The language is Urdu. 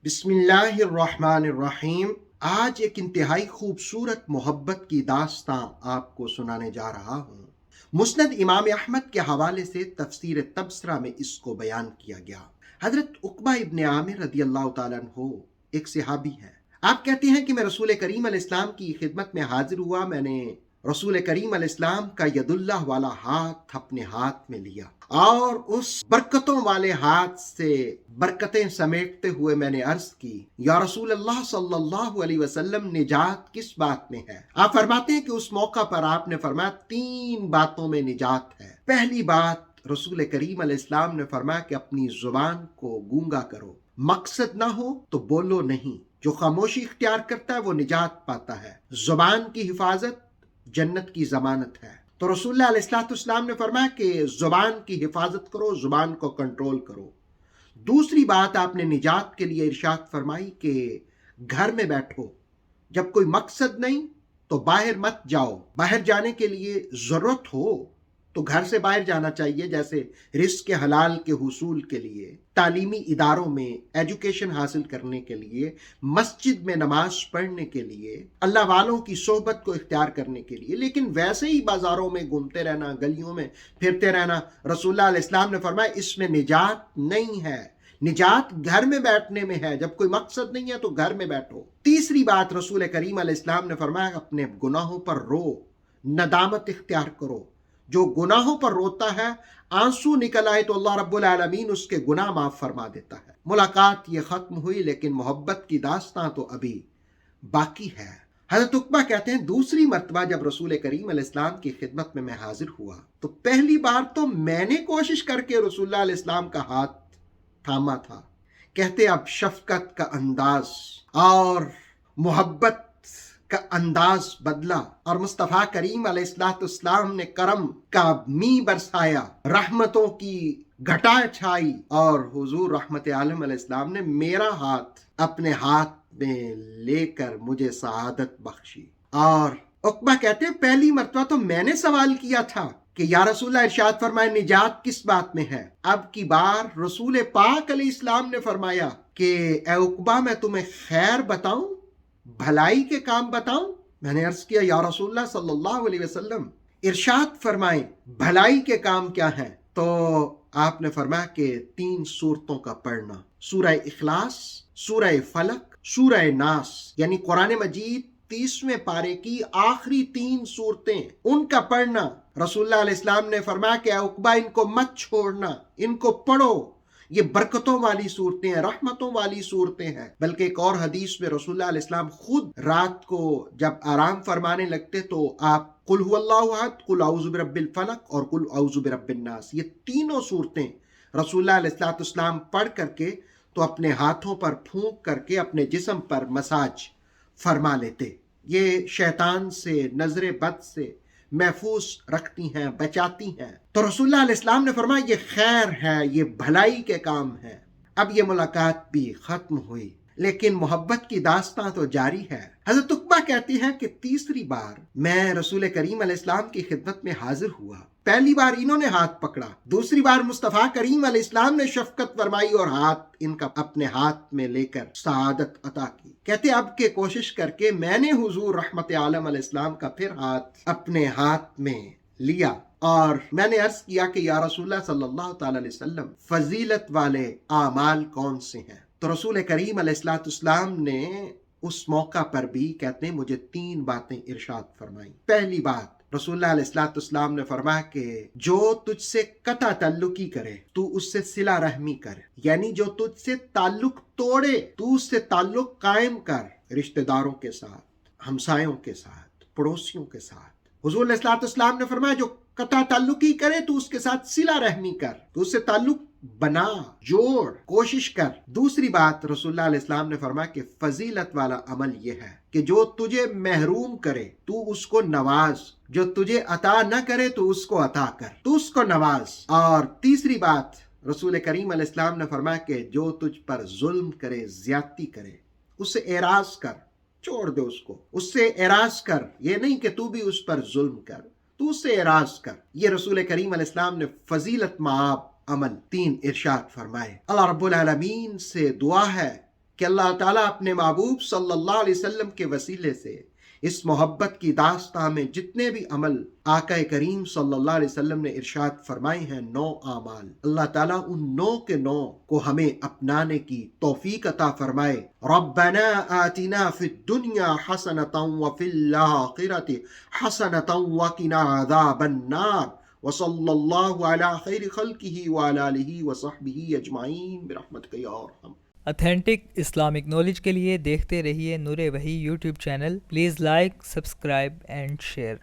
بسم اللہ الرحمن الرحیم۔ آج ایک انتہائی خوبصورت محبت کی داستاں آپ کو سنانے جا رہا ہوں۔ مسند امام احمد کے حوالے سے تفسیر تبصرہ میں اس کو بیان کیا گیا۔ حضرت عقبہ ابن عامر رضی اللہ تعالیٰ عنہ ایک صحابی ہیں۔ آپ کہتے ہیں کہ میں رسول کریم علیہ السلام کی خدمت میں حاضر ہوا۔ میں نے رسول کریم علیہ السلام کا ید اللہ والا ہاتھ اپنے ہاتھ میں لیا اور اس برکتوں والے ہاتھ سے برکتیں سمیٹتے ہوئے میں نے عرض کی، یا رسول اللہ صلی اللہ علیہ وسلم، نجات کس بات میں ہے؟ آپ فرماتے ہیں کہ اس موقع پر آپ نے فرمایا 3 باتوں میں نجات ہے۔ پہلی بات، رسول کریم علیہ السلام نے فرمایا کہ اپنی زبان کو گونگا کرو، مقصد نہ ہو تو بولو نہیں۔ جو خاموشی اختیار کرتا ہے وہ نجات پاتا ہے۔ زبان کی حفاظت جنت کی ضمانت ہے۔ تو رسول اللہ علیہ السلام نے فرمایا کہ زبان کی حفاظت کرو، زبان کو کنٹرول کرو۔ دوسری بات آپ نے نجات کے لیے ارشاد فرمائی کہ گھر میں بیٹھو، جب کوئی مقصد نہیں تو باہر مت جاؤ۔ باہر جانے کے لیے ضرورت ہو تو گھر سے باہر جانا چاہیے، جیسے رزق حلال کے حصول کے لیے، تعلیمی اداروں میں ایجوکیشن حاصل کرنے کے لیے، مسجد میں نماز پڑھنے کے لیے، اللہ والوں کی صحبت کو اختیار کرنے کے لیے۔ لیکن ویسے ہی بازاروں میں گھومتے رہنا، گلیوں میں پھرتے رہنا، رسول اللہ علیہ السلام نے فرمایا اس میں نجات نہیں ہے۔ نجات گھر میں بیٹھنے میں ہے۔ جب کوئی مقصد نہیں ہے تو گھر میں بیٹھو۔ تیسری بات، رسول کریم علیہ السلام نے فرمایا اپنے گناہوں پر رو، ندامت اختیار کرو۔ جو گناہوں پر روتا ہے، آنسو نکل آئے تو اللہ رب العالمین اس کے گناہ معاف فرما دیتا ہے۔ ملاقات یہ ختم ہوئی، لیکن محبت کی داستاں تو ابھی باقی ہے۔ حضرت عقبہ کہتے ہیں دوسری مرتبہ جب رسول کریم علیہ السلام کی خدمت میں حاضر ہوا تو پہلی بار تو میں نے کوشش کر کے رسول اللہ علیہ السلام کا ہاتھ تھاما تھا۔ کہتے اب شفقت کا انداز اور محبت کا انداز بدلا اور مصطفیٰ کریم علیہ السلام نے کرم کا می برسایا، رحمتوں کی گھٹا چھائی، اور حضور رحمت عالم علیہ السلام نے میرا ہاتھ اپنے ہاتھ میں لے کر مجھے سعادت بخشی۔ اور عقبہ کہتے ہیں پہلی مرتبہ تو میں نے سوال کیا تھا کہ یا رسول اللہ ارشاد فرمائے نجات کس بات میں ہے۔ اب کی بار رسول پاک علیہ السلام نے فرمایا کہ اے عقبہ میں تمہیں خیر بتاؤں، بھلائی کے کام بتاؤں؟ میں نے عرض کیا یا رسول اللہ صلی اللہ علیہ وسلم ارشاد فرمائیں بھلائی کے کام کیا ہیں؟ تو آپ نے فرمایا کہ 3 سورتوں کا پڑھنا، سورہ اخلاص، سورہ فلق، سورہ ناس، یعنی قرآن مجید 30ویں پارے کی آخری 3 سورتیں، ان کا پڑھنا۔ رسول اللہ علیہ السلام نے فرمایا کہ اے عقبہ ان کو مت چھوڑنا، ان کو پڑھو، یہ برکتوں والی صورتیں ہیں، رحمتوں والی صورتیں ہیں۔ بلکہ ایک اور حدیث میں رسول اللہ علیہ السلام خود رات کو جب آرام فرمانے لگتے تو آپ قل هو اللہ احد، قل اعوذ برب الفلق اور قل اعوذ برب الناس، یہ تینوں صورتیں رسول اللہ علیہ السلام پڑھ کر کے تو اپنے ہاتھوں پر پھونک کر کے اپنے جسم پر مساج فرما لیتے۔ یہ شیطان سے، نظر بد سے محفوظ رکھتی ہیں، بچاتی ہیں۔ تو رسول اللہ علیہ السلام نے فرمایا یہ خیر ہے، یہ بھلائی کے کام ہے۔ اب یہ ملاقات بھی ختم ہوئی، لیکن محبت کی داستان تو جاری ہے۔ حضرت عقبہ کہتی ہیں کہ تیسری بار میں رسول کریم علیہ السلام کی خدمت میں حاضر ہوا۔ پہلی بار انہوں نے ہاتھ پکڑا، دوسری بار مصطفیٰ کریم علیہ السلام نے شفقت فرمائی اور ہاتھ ان کا اپنے ہاتھ میں لے کر سعادت عطا کی۔ کہتے اب کے کوشش کر کے میں نے حضور رحمت عالم علیہ السلام کا پھر ہاتھ اپنے ہاتھ میں لیا اور میں نے عرض کیا کہ یا رسول اللہ صلی اللہ تعالی علیہ وسلم فضیلت والے اعمال کون سے ہیں؟ تو رسول کریم علیہ السلام نے اس موقع پر بھی کہتے ہیں مجھے 3 باتیں ارشاد فرمائیں۔ پہلی بات، رسول اللہ علیہ السلام نے فرمایا کہ جو تجھ سے قطع تعلقی کرے تو اس سے صلہ رحمی کر، یعنی جو تجھ سے تعلق توڑے تو اس سے تعلق قائم کر، رشتہ داروں کے ساتھ، ہمسایوں کے ساتھ، پڑوسیوں کے ساتھ۔ حضور علیہ السلام نے فرمایا جو قطع تعلقی کرے تو اس کے ساتھ صلہ رحمی کر، تو اس سے تعلق بنا، جوڑ، کوشش کر۔ دوسری بات رسول اللہ علیہ السلام نے فرمایا کہ فضیلت والا عمل یہ ہے کہ جو تجھے محروم کرے تو اس کو نواز، جو تجھے عطا نہ کرے تو اس کو عطا کر، تو اس کو نواز۔ اور تیسری بات رسول کریم علیہ السلام نے فرمایا کہ جو تجھ پر ظلم کرے، زیادتی کرے، اس سے اعراض کر، چھوڑ دے اس کو، اس سے اعراض کر، یہ نہیں کہ تو بھی اس پر ظلم کر، تو اس سے اعراض کر۔ یہ رسول کریم علیہ السلام نے فضیلت مآب عمل 3 ارشاد فرمائے۔ اللہ رب العالمین سے دعا ہے کہ اللہ تعالیٰ اپنے محبوب صلی اللہ علیہ وسلم کے وسیلے سے اس محبت کی داستان میں جتنے بھی عمل آقا کریم صلی اللہ علیہ وسلم نے ارشاد فرمائے ہیں 9 اعمال، اللہ تعالیٰ ان 9 کے 9 کو ہمیں اپنانے کی توفیق عطا فرمائے۔ ربنا آتنا فی الدنیا حسنۃ وفی الآخرۃ حسنۃ وقنا عذاب النار، وصلی اللہ علی خیر خلقہ وعلی آلہ وصحبہ اجمعین برحمتک یا ارحم۔ اتھینٹک اسلامک نالج کے لیے دیکھتے رہیے نور وحی YouTube channel. Please like, subscribe and share.